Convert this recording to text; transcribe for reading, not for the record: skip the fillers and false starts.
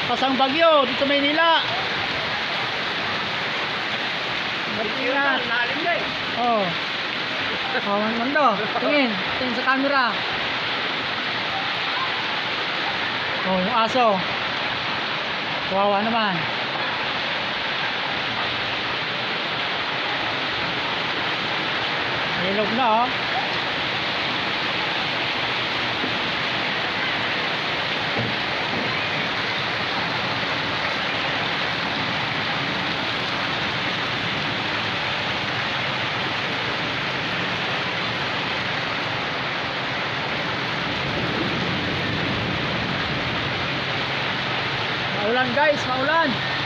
Pasang bagyo dito sa Maynila. Ingat. Lalim na eh. Oh. Oh, Mando. Tingin sa camera. Oh, yung aso. Kawawa naman. Ilog na oh. Maulan guys, maulan.